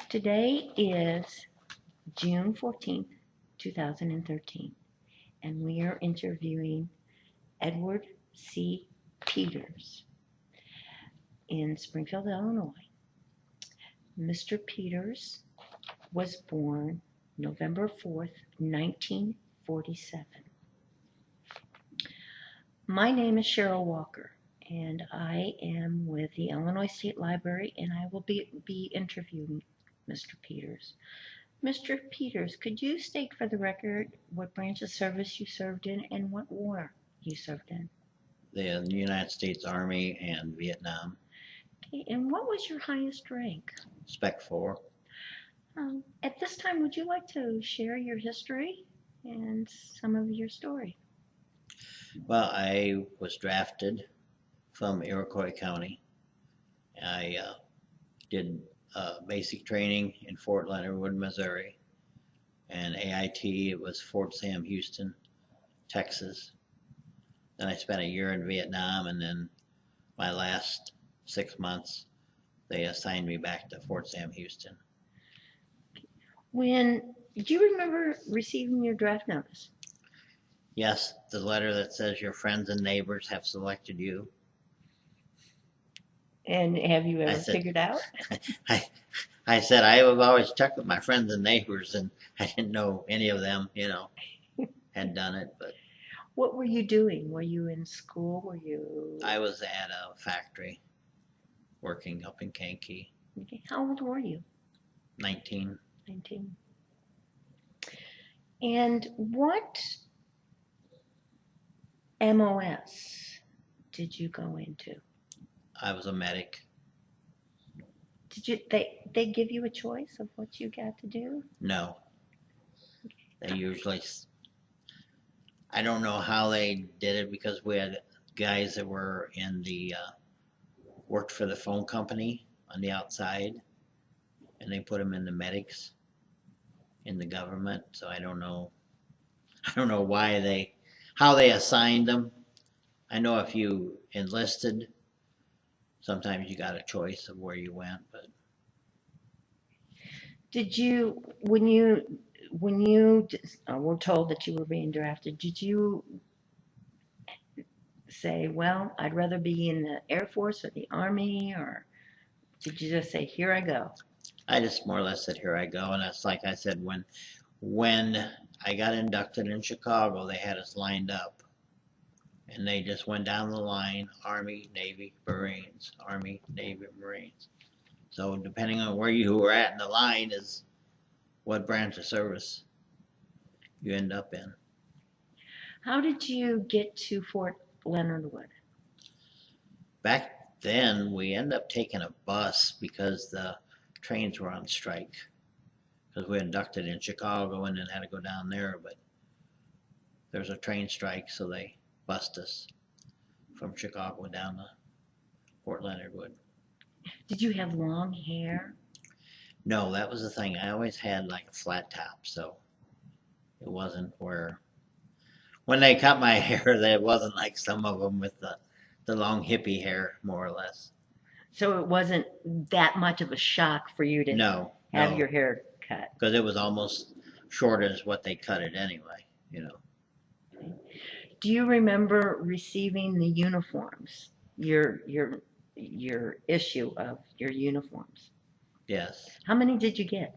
Today is June 14th, 2013, and we are interviewing Edward C. Peters in Springfield, Illinois. Mr. Peters was born November 4th, 1947. My name is Cheryl Walker, and I am with the Illinois State Library, and I will be interviewing Mr. Peters. Mr. Peters, could you state for the record what branch of service you served in and what war you served in? The United States Army and Vietnam. Okay, and what was your highest rank? Spec 4. At this time, would you like to share your history and some of your story? Well, I was drafted from Iroquois County. I did basic training in Fort Leonard Wood, Missouri, and AIT, it was Fort Sam Houston, Texas. Then I spent a year in Vietnam, and then my last 6 months, they assigned me back to Fort Sam Houston. Do you remember receiving your draft notice? Yes, the letter that says your friends and neighbors have selected you. And have you ever figured out? I said I have always checked with my friends and neighbors, and I didn't know any of them, had done it. But what were you doing? Were you in school? I was at a factory working up in Kankakee. Okay. How old were you? 19. 19. And what MOS did you go into? I was a medic. They give you a choice of what you got to do? No. They usually, I don't know how they did it, because we had guys that were in the, worked for the phone company on the outside, and they put them in the medics in the government. So I don't know how they assigned them. I know if you enlisted, sometimes you got a choice of where you went, but. Did you, when you were told that you were being drafted, did you say, well, I'd rather be in the Air Force or the Army, or did you just say, here I go? I just more or less said, here I go. And that's like I said, when I got inducted in Chicago, they had us lined up. And they just went down the line, Army, Navy, Marines, Army, Navy, Marines. So depending on where you were at in the line is what branch of service you end up in. How did you get to Fort Leonard Wood? Back then, we ended up taking a bus because the trains were on strike. Because we inducted in Chicago and then had to go down there, but there's a train strike, so they bused us from Chicago down to Fort Leonard Wood. Did you have long hair? No, that was the thing. I always had like a flat top, so it wasn't where. When they cut my hair, it wasn't like some of them with the long hippie hair, more or less. So it wasn't that much of a shock for you to have your hair cut? Because it was almost short as what they cut it anyway, Do you remember receiving the uniforms, your issue of your uniforms? Yes. How many did you get?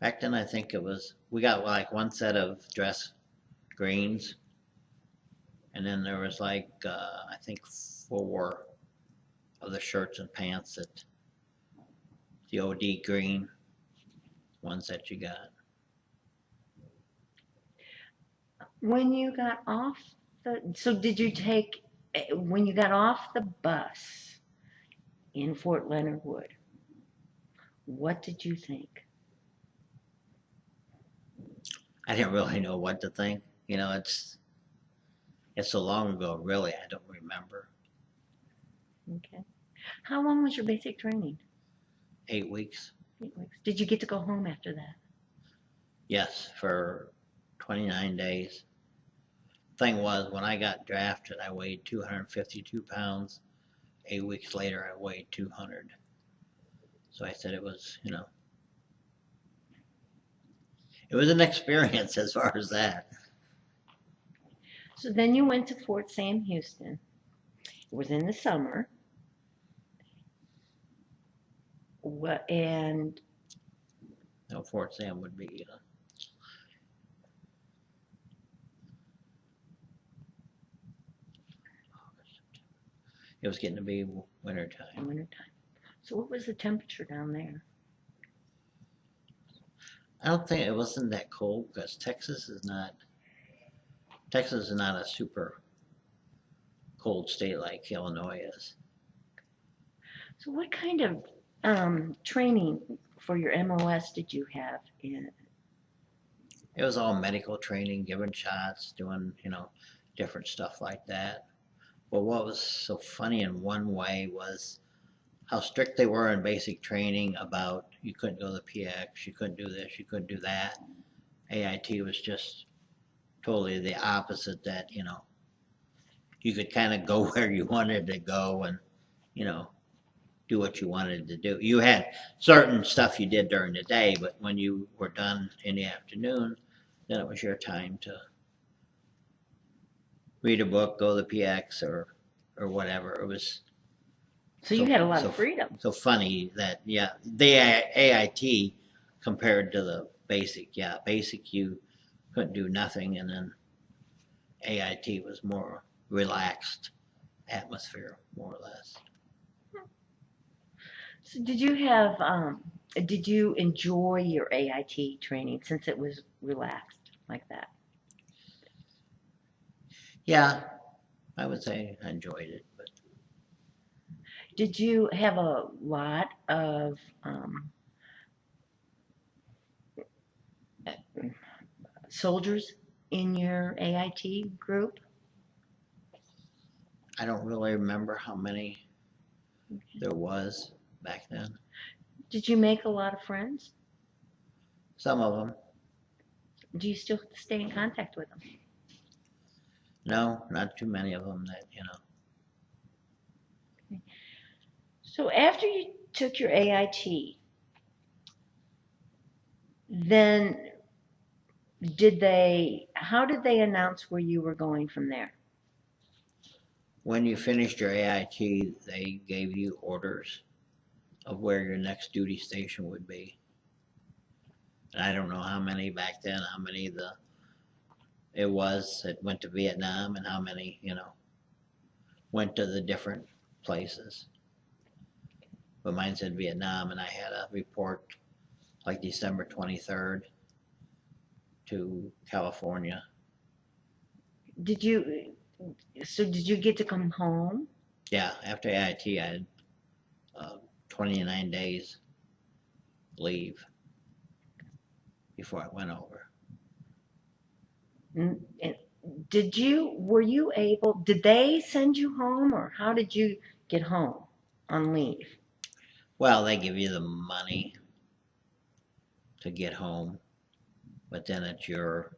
Back then, I think we got like one set of dress greens, and then there was like, I think 4 of the shirts and pants that the OD green ones that you got. When you got off when you got off the bus in Fort Leonard Wood, what did you think? I didn't really know what to think. It's so long ago, really, I don't remember. Okay. How long was your basic training? 8 weeks. 8 weeks. Did you get to go home after that? Yes, for 29 days. Thing was, when I got drafted, I weighed 252 pounds. 8 weeks later, I weighed 200. So I said it was, it was an experience as far as that. So then you went to Fort Sam Houston. It was in the summer. And Fort Sam would be, it was getting to be winter time. wintertime. So what was the temperature down there? I don't think it wasn't that cold because Texas is not a super cold state like Illinois is. So what kind of training for your MOS did you have in? It was all medical training, giving shots, doing, different stuff like that. But what was so funny in one way was how strict they were in basic training about you couldn't go to the PX, you couldn't do this, you couldn't do that. AIT was just totally the opposite, that, you could kind of go where you wanted to go and, do what you wanted to do. You had certain stuff you did during the day, but when you were done in the afternoon, then it was your time to read a book, go to the PX or whatever. It was So you had a lot of freedom. so funny that, yeah, the AIT compared to the basic, basic you couldn't do nothing, and then AIT was more relaxed atmosphere, more or less. So did you enjoy your AIT training since it was relaxed like that? Yeah, I would say I enjoyed it, but Did you have a lot of soldiers in your AIT group? I don't really remember how many there was back then. Did you make a lot of friends? Some of them. Do you still stay in contact with them? No, not too many of them that, So after you took your AIT, then how did they announce where you were going from there? When you finished your AIT, they gave you orders of where your next duty station would be. And I don't know how many back then, how many it was that went to Vietnam, and how many, went to the different places. But mine said Vietnam, and I had a report like December 23rd to California. Did you get to come home? Yeah, after AIT, I had 29 days leave before I went over. Did they send you home, or how did you get home on leave? Well, they give you the money to get home, but then it's your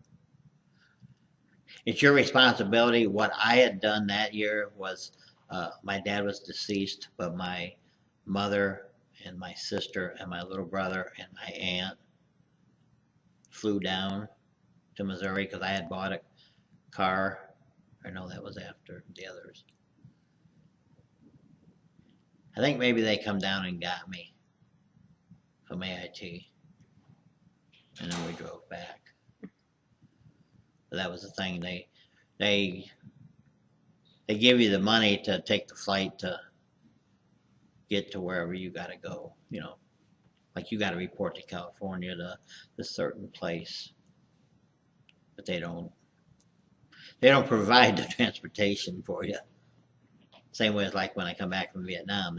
responsibility. What I had done that year was, my dad was deceased, but my mother and my sister and my little brother and my aunt flew down to Missouri because I had bought a car. I know that was after the others. I think maybe they come down and got me from AIT, and then we drove back. But that was the thing. They give you the money to take the flight to get to wherever you got to go. Like you got to report to California to this certain place, but they don't provide the transportation for you. Same way as like when I come back from Vietnam,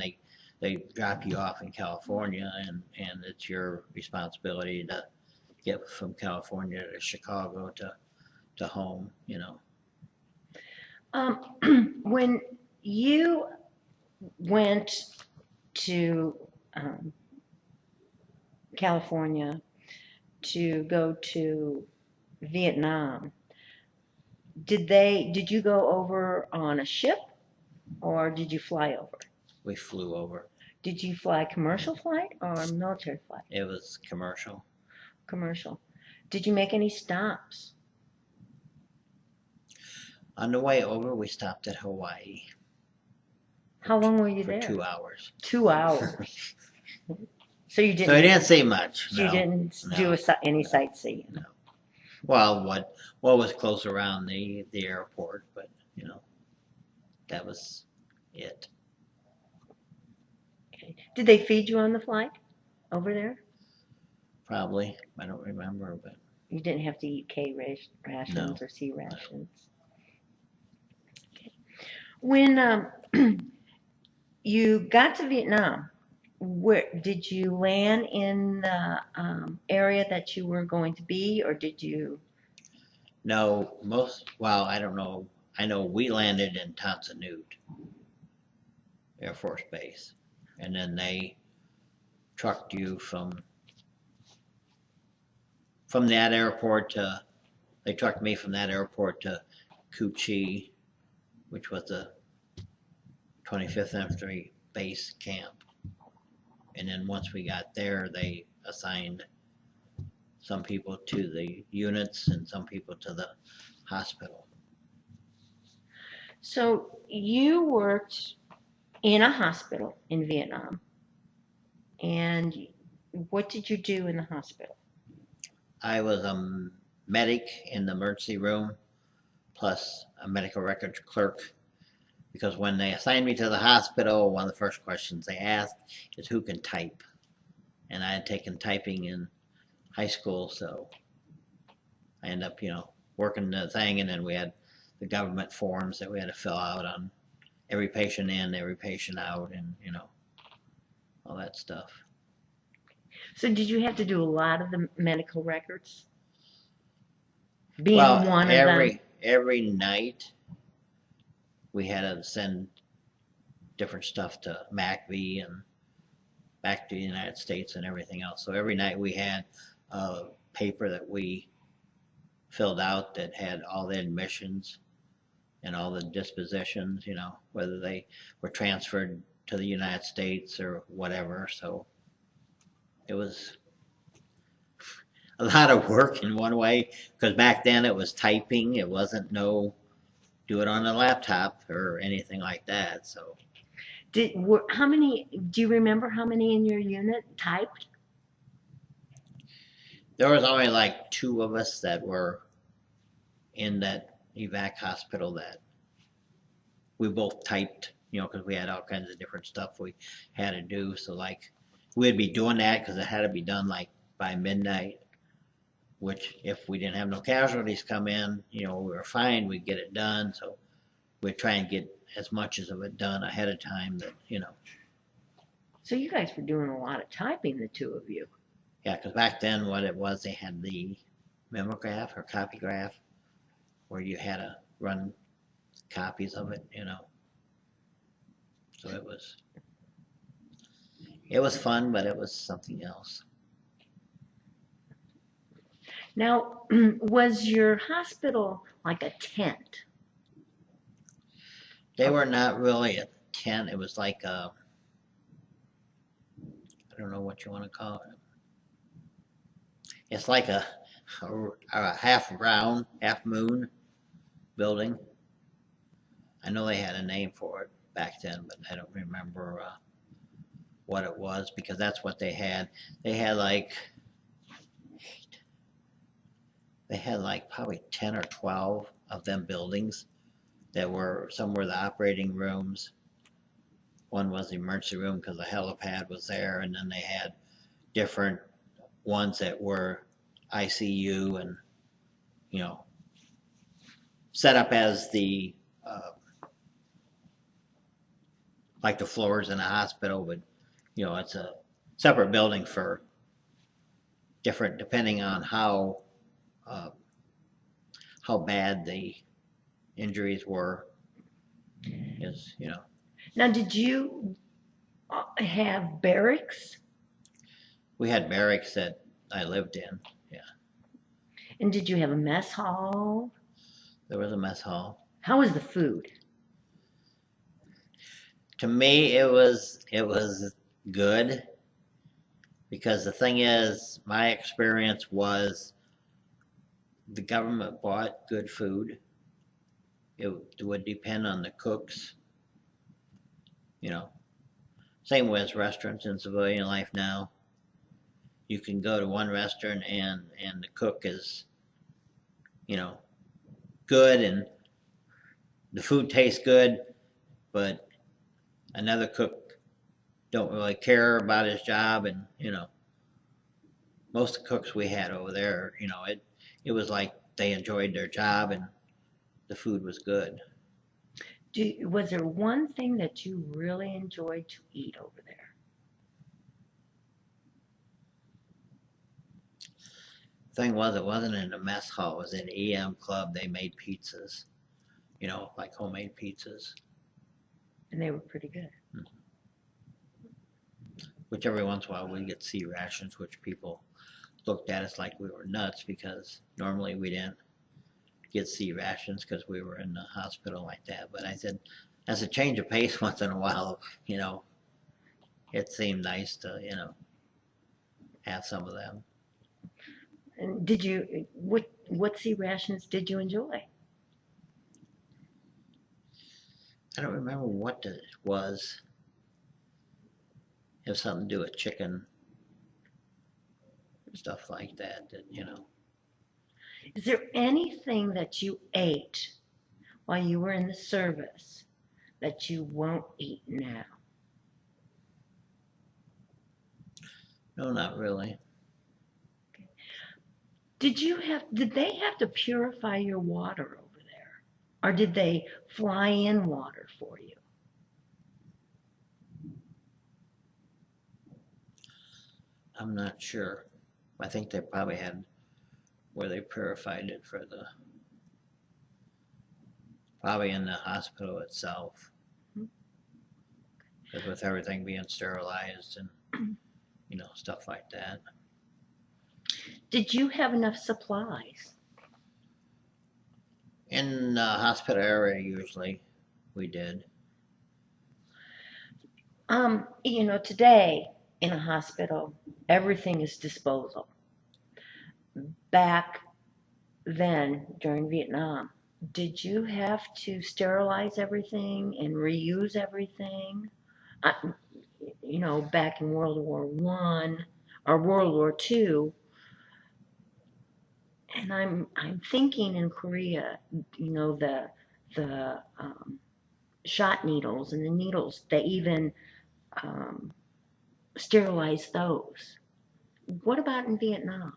they drop you off in California, and it's your responsibility to get from California to Chicago to home. When you went to California to go to Vietnam, did you go over on a ship, or did you fly over? We flew over. Did you fly commercial flight or military flight? It was commercial. Commercial. Did you make any stops? On the way over, we stopped at Hawaii How long were you for there? 2 hours. 2 hours. So you So I didn't. didn't see much. You No. didn't no, do any sightseeing. No. Well, what was close around the airport, but that was it. Okay. Did they feed you on the flight over there? Probably. I don't remember, but You didn't have to eat K rations No. or C rations. Okay. When you got to Vietnam, where did you land in the area that you were going to be, or did you? no, well, I don't know. I know we landed in Tan Son Nhut Air Force Base, and then they trucked you from that airport to, they trucked me from that airport to Cu Chi, which was the 25th Infantry Base camp. And then once we got there, they assigned some people to the units and some people to the hospital. So you worked in a hospital in Vietnam, and what did you do in the hospital? I was a medic in the emergency room, plus a medical records clerk, because when they assigned me to the hospital, one of the first questions they asked is who can type. And I had taken typing in high school, so I ended up, working the thing, and then we had the government forms that we had to fill out on every patient in, every patient out, and, all that stuff. So did you have to do a lot of the medical records? Being Well, one of them? every night we had to send different stuff to MACV and back to the United States and everything else. So every night we had a paper that we filled out that had all the admissions and all the dispositions, whether they were transferred to the United States or whatever. So it was a lot of work in one way, because back then it was typing. It wasn't do it on a laptop or anything like that. So How many? Do you remember how many in your unit typed? there was only like 2 of us that were in that evac hospital that we both typed, because we had all kinds of different stuff we had to do. So like we'd be doing that because it had to be done like by midnight, which if we didn't have no casualties come in, we were fine, we'd get it done. So we'd try and get as much of it done ahead of time that, So you guys were doing a lot of typing, the two of you. Yeah, because back then what it was, they had the memograph or copygraph where you had to run copies of it, So it was fun, but it was something else. Now, was your hospital like a tent? They were not really a tent. It was like I don't know what you want to call it. It's like a half round, half moon building. I know they had a name for it back then, but I don't remember what it was, because that's what they had. They had like probably 10 or 12 of them buildings that were, some were the operating rooms. One was the emergency room because the helipad was there, and then they had different ones that were ICU and, set up as the, like the floors in a hospital, but, it's a separate building for different, depending on how bad the injuries were, Now, did you have barracks? We had barracks that I lived in, yeah. And did you have a mess hall? There was a mess hall. How was the food? To me, it was good, because the thing is, my experience was the government bought good food. It would depend on the cooks, you know. Same with restaurants in civilian life now. You can go to one restaurant and the cook is, you know, good and the food tastes good, but another cook don't really care about his job, and most of the cooks we had over there, it was like they enjoyed their job and the food was good. Was there one thing that you really enjoyed to eat over there? Thing was, it wasn't in a mess hall, it was in an EM club. They made pizzas, like homemade pizzas, And they were pretty good. which every once in a while we get C rations, which people looked at us like we were nuts, because normally we didn't get C rations because we were in the hospital like that. But I said, as a change of pace once in a while, it seemed nice to, have some of them. And what sea rations did you enjoy? I don't remember what it was. It was something to do with chicken, stuff like that, Is there anything that you ate while you were in the service that you won't eat now? No, not really. Did they have to purify your water over there? Or did they fly in water for you? I'm not sure. I think they probably had where they purified it probably in the hospital itself. Because with everything being sterilized and, stuff like that. Did you have enough supplies? In the hospital area, usually, we did. Today in a hospital, everything is disposal. Back then, during Vietnam, did you have to sterilize everything and reuse everything? Back in World War I or World War II, and I'm thinking in Korea, the shot needles and the needles, they even sterilize those. What about in Vietnam?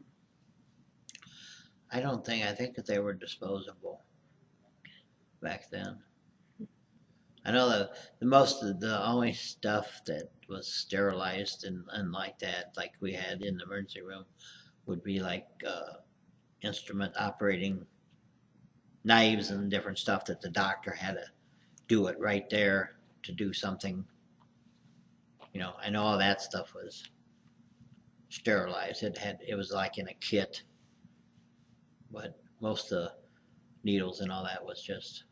I think that they were disposable back then. I know that the only stuff that was sterilized and like that, like we had in the emergency room, would be like instrument operating knives and different stuff that the doctor had to do it right there to do something. I know all that stuff was sterilized. It was like in a kit, but most of the needles and all that was just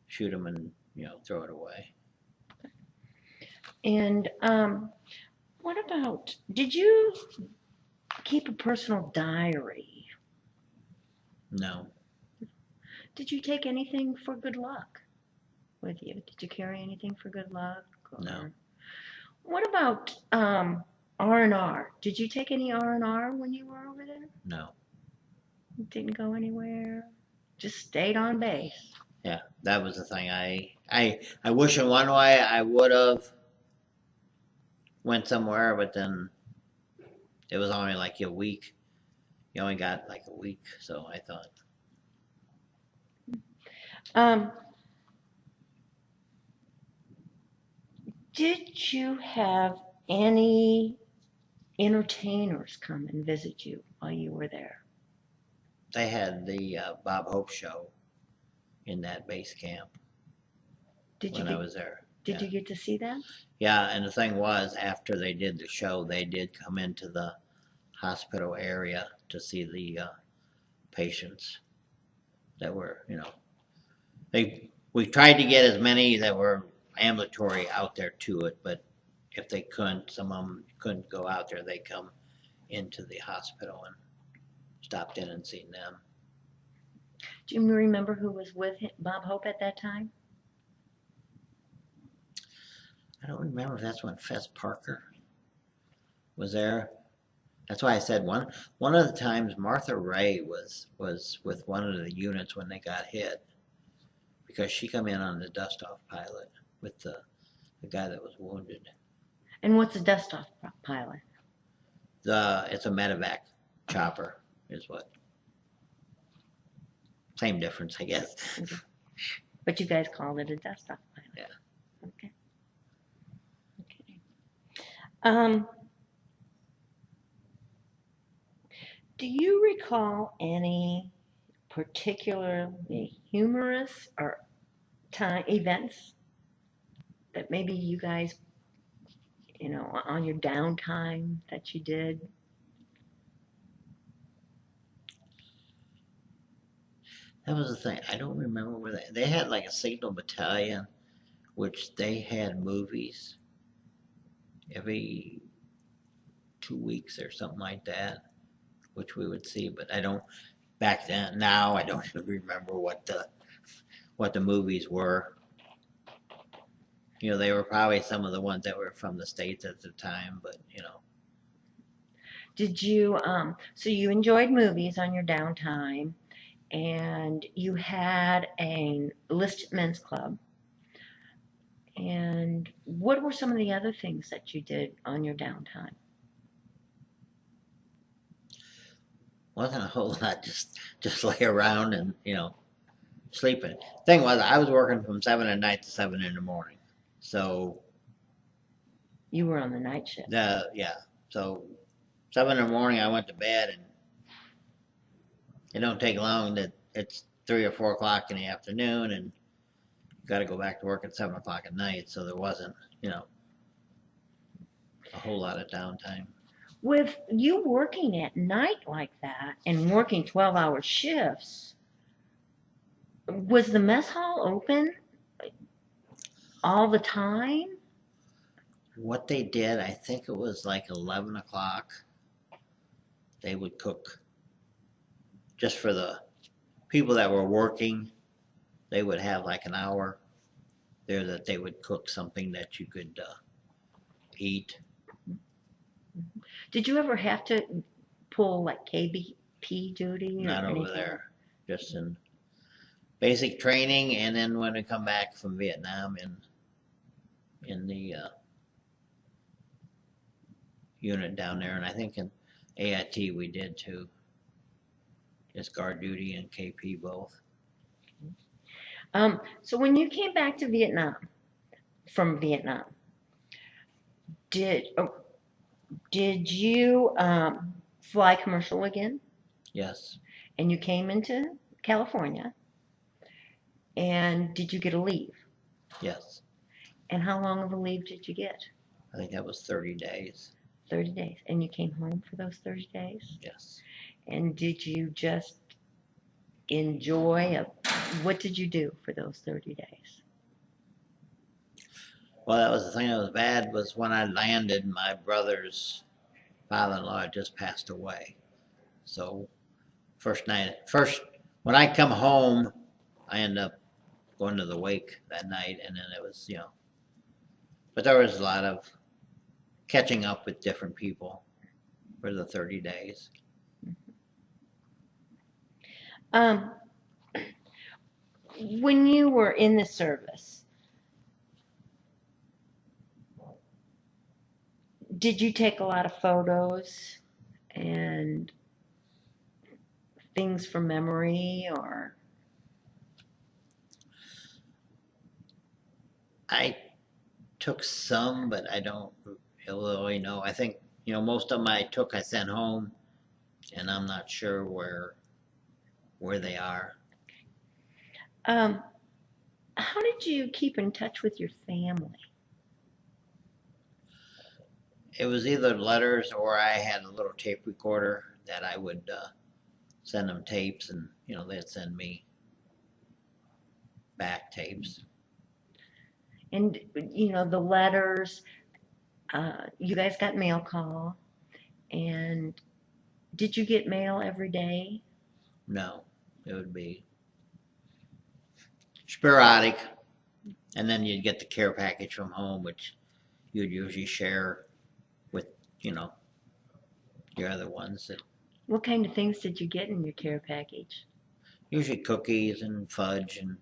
shoot them and throw it away. And what about, did you keep a personal diary? No. Did you take anything for good luck with you? Did you carry anything for good luck? No. What about R&R? Did you take any R&R when you were over there? No. Didn't go anywhere? Just stayed on base? Yeah, that was the thing. I wish in one way I would have went somewhere, but then it was only like a week. You only got like a week, so I thought. Did you have any entertainers come and visit you while you were there? They had the Bob Hope show in that base camp when I was there. Did you get to see that? Yeah, and the thing was, after they did the show, they did come into the hospital area to see the patients that were, we tried to get as many that were ambulatory out there to it, but if they couldn't, some of them couldn't go out there, they come into the hospital and stopped in and seen them. Do you remember who was with Bob Hope at that time? I don't remember if that's when Fess Parker was there. That's why I said one of the times Martha Ray was with one of the units when they got hit, because she come in on the dust off pilot with the guy that was wounded. And what's a dust-off pilot? It's a medevac chopper, is what. Same difference, I guess. But you guys called it a dust-off pilot. Yeah. Okay. Okay. Do you recall any particularly humorous or events that maybe you guys, on your downtime that you did? That was the thing. I don't remember where they had like a signal battalion, which they had movies every 2 weeks or something like that, which we would see. But I don't back then. Now I don't even remember what the movies were. They were probably some of the ones that were from the States at the time, but Did you, so you enjoyed movies on your downtime, and you had a enlisted men's club. And what were some of the other things that you did on your downtime? wasn't a whole lot. Just lay around and sleeping. Thing was, I was working from 7 at night to 7 in the morning, so You were on the night shift. so 7 in the morning I went to bed, and it don't take long that it's 3 or 4 o'clock in the afternoon, and you got to go back to work at 7 o'clock at night. So there wasn't a whole lot of downtime. With you working at night like that and working 12-hour shifts, was the mess hall open all the time? What they did, I think it was like 11 o'clock, they would cook just for the people that were working. They would have like an hour there that they would cook something that you could eat. Did you ever have to pull like KBP duty or Not over anything? there, just in basic training, and then when we come back from Vietnam in the unit down there, and I think in AIT we did too. Just guard duty and KP both. So when you came back to Vietnam, from Vietnam, did you fly commercial again? Yes. And you came into California, and did you get a leave? Yes. And how long of a leave did you get? I think that was 30 days. 30 days. And you came home for those 30 days? Yes. And did you just enjoy what did you do for those 30 days? Well, that was the thing that was bad, was when I landed, my brother's father-in-law had just passed away. So when I come home, I end up going to the wake that night, and then it was, but there was a lot of catching up with different people for the 30 days. When you were in the service, did you take a lot of photos and things from memory, or? I took some, but I don't really know. I think, most of them I sent home, and I'm not sure where they are. How did you keep in touch with your family? It was either letters, or I had a little tape recorder that I would send them tapes, and they'd send me back tapes. And, the letters, you guys got mail call. And did you get mail every day? No, it would be sporadic, and then you'd get the care package from home, which you'd usually share with, you know, your other ones. That What kind of things did you get in your care package? usually cookies and fudge, and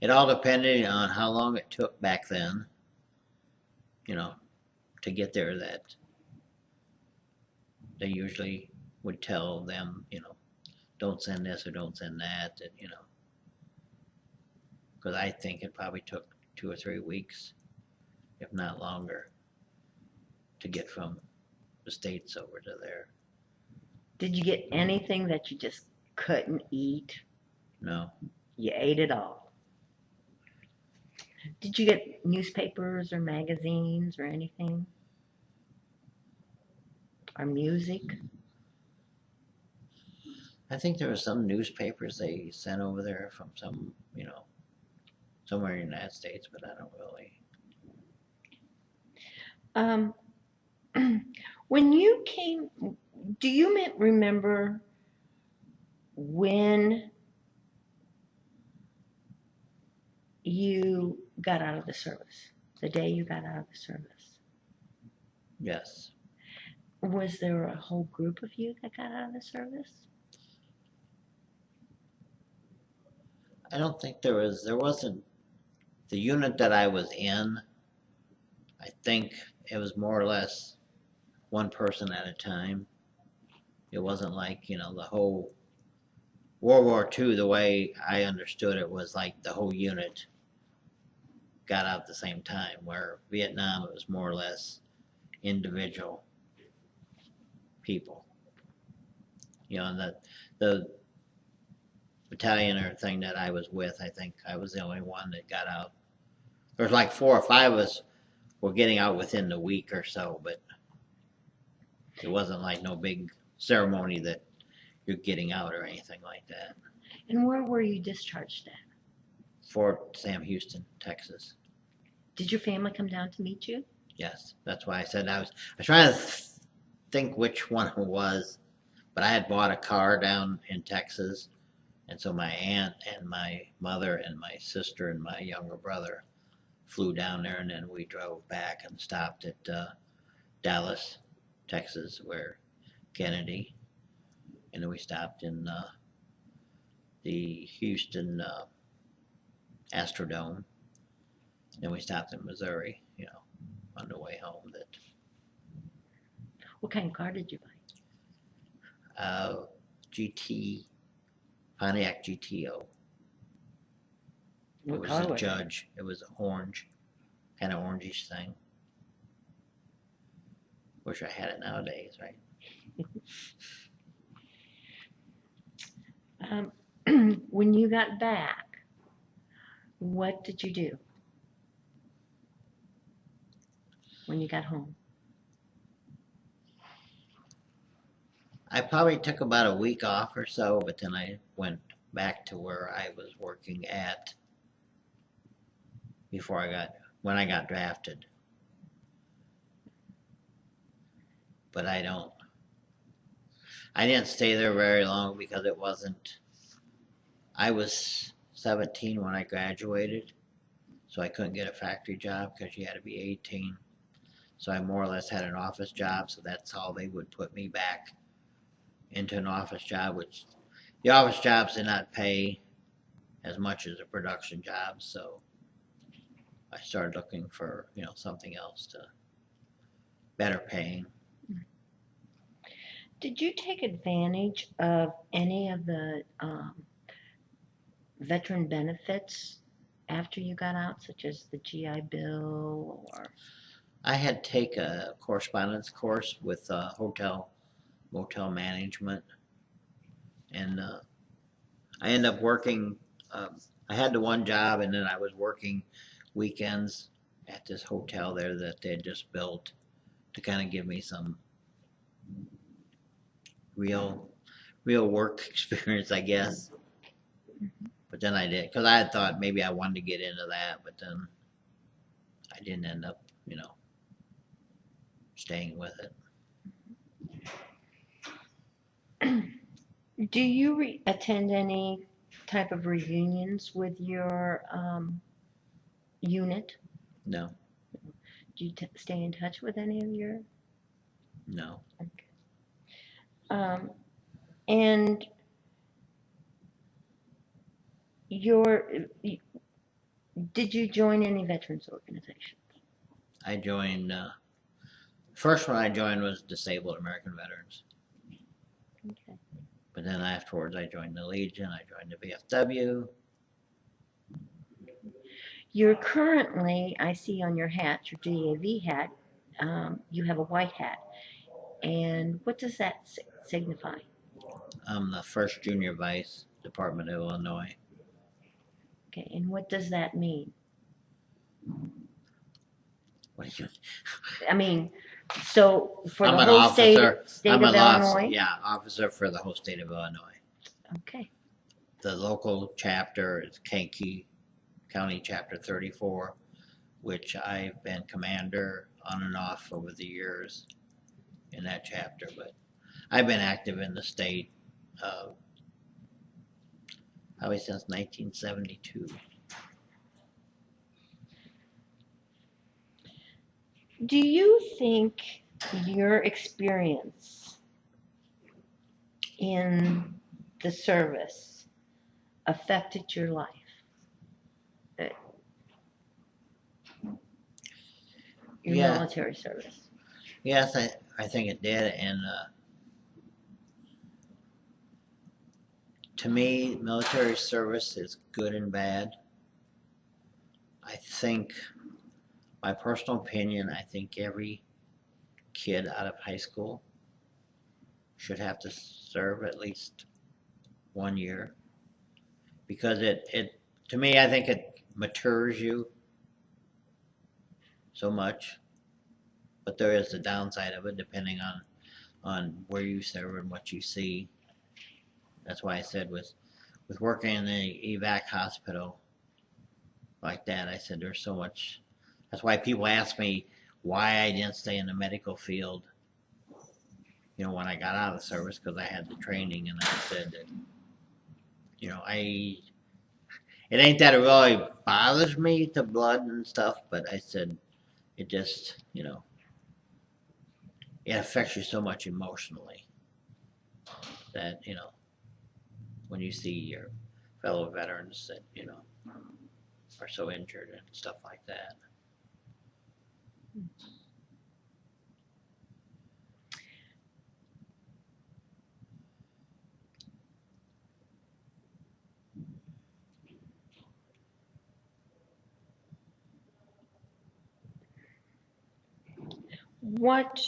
it all depended on how long it took back then, you know, to get there. That they usually would tell them, don't send this or don't send that, because I think it probably took 2 or 3 weeks, if not longer, to get from the States over to there. Did you get anything that you just couldn't eat? No, You ate it all. Did you get newspapers or magazines or anything? Or music? I think there were some newspapers they sent over there from somewhere in the United States, but I don't really. Um, when you came, do you remember when you got out of the service? The day you got out of the service? Yes. Was there a whole group of you that got out of the service? I don't think there wasn't the unit that I was in. I think it was more or less one person at a time. It wasn't like, the whole World War II, the way I understood it was like the whole unit got out at the same time, where Vietnam, it was more or less individual people. And the battalion or thing that I was with, I think I was the only one that got out. There's like 4 or 5 of us were getting out within the week or so, but it wasn't like no big ceremony that you're getting out or anything like that. And where were you discharged at? Fort Sam Houston, Texas. Did your family come down to meet you? Yes, that's why I said I was trying to think which one it was, but I had bought a car down in Texas, and so my aunt and my mother and my sister and my younger brother flew down there, and then we drove back and stopped at Dallas, Texas, where Kennedy, and then we stopped in the Houston Astrodome. Then we stopped in Missouri, on the way home. What kind of car did you buy? GT, Pontiac GTO. What It was color a Judge. It was orange, kind of orangish thing. Wish I had it nowadays, right? When you got back, what did you do when you got home? I probably took about a week off or so, but then I went back to where I was working at when I got drafted. But I didn't stay there very long because I was 17 when I graduated, so I couldn't get a factory job because you had to be 18. So I more or less had an office job, so that's all they would put me back into, an office job, which the office jobs did not pay as much as a production job, so I started looking for, something else to better paying. Did you take advantage of any of the veteran benefits after you got out, such as the GI Bill or? I had take a correspondence course with motel management, and I ended up working. I had the one job, and then I was working weekends at this hotel there that they had just built to kind of give me some real work experience, I guess. But then I did, because I had thought maybe I wanted to get into that, but then I didn't end up, staying with it. Do you attend any type of reunions with your unit? No, Do you stay in touch with any of your? no. Okay. And did you join any veterans organizations? I joined, first one I joined was Disabled American Veterans. Okay. But then afterwards I joined the Legion, I joined the VFW. You're currently, I see on your hat, your GAV hat, you have a white hat. And what does that signify? I'm the first junior vice, Department of Illinois. Okay, and what does that mean? What do you? I mean, so for I'm the an whole officer. state I'm of an officer. Illinois? Yeah, officer for the whole state of Illinois. Okay. The local chapter is Kankakee County Chapter 34, which I've been commander on and off over the years in that chapter. But I've been active in the state probably since 1972. Do you think your experience in the service affected your life? Your Yeah. military service? Yes, I think it did. And to me, military service is good and bad. I think, my personal opinion, I think every kid out of high school should have to serve at least 1 year, because it to me, I think it matures you so much. But there is the downside of it, depending on where you serve and what you see. That's why I said with working in the evac hospital like that, I said there's so much. That's why people ask me why I didn't stay in the medical field, when I got out of the service, because I had the training. And I said that, it ain't that it really bothers me, the blood and stuff, but I said it just, it affects you so much emotionally that, when you see your fellow veterans that, are so injured and stuff like that. What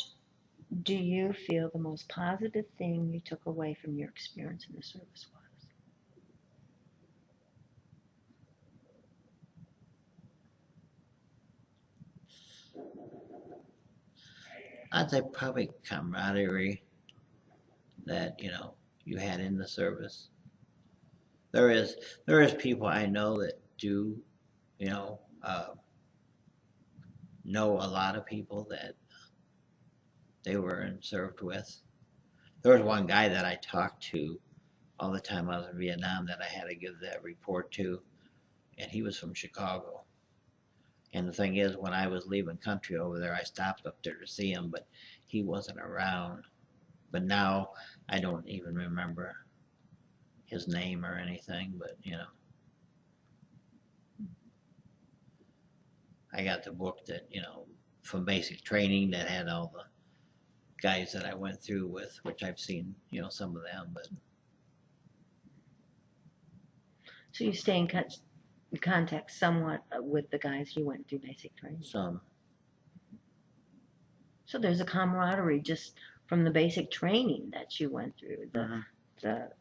do you feel the most positive thing you took away from your experience in the service was? I'd say probably camaraderie that, you had in the service. There is people I know that do, know a lot of people that they were and served with. There was one guy that I talked to all the time I was in Vietnam that I had to give that report to, and he was from Chicago. And the thing is, when I was leaving country over there, I stopped up there to see him, but he wasn't around. But now I don't even remember his name or anything, but I got the book that, from basic training, that had all the guys that I went through with, which I've seen, some of them. But So you stay in contact somewhat with the guys you went through basic training. some. So there's a camaraderie just from the basic training that you went through. That's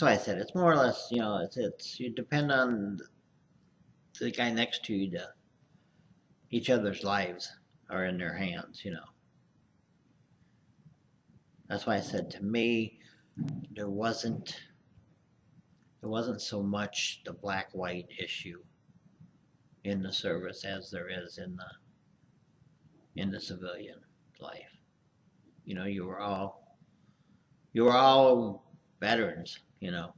why I said it's more or less, it's you depend on the guy next to you. Each other's lives are in their hands. That's why I said, to me, there wasn't so much the black-white issue. in the service as there is in the civilian life. You know, you were all veterans, you know.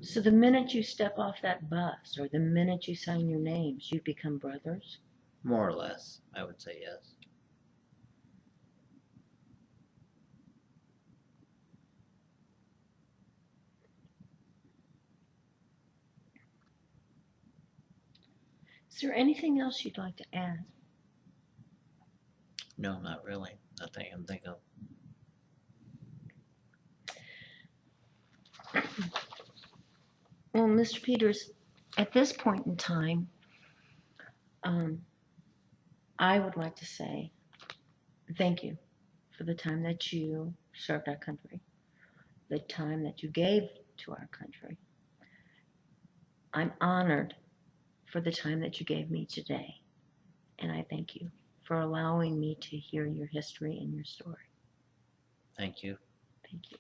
So the minute you step off that bus or the minute you sign your names, you become brothers? More or less, I would say yes. Is there anything else you'd like to add? No, not really. Nothing I can think of. Well, Mr. Peters, at this point in time, I would like to say thank you for the time that you served our country, the time that you gave to our country. I'm honored for the time that you gave me today, and I thank you for allowing me to hear your history and your story. Thank you. Thank you.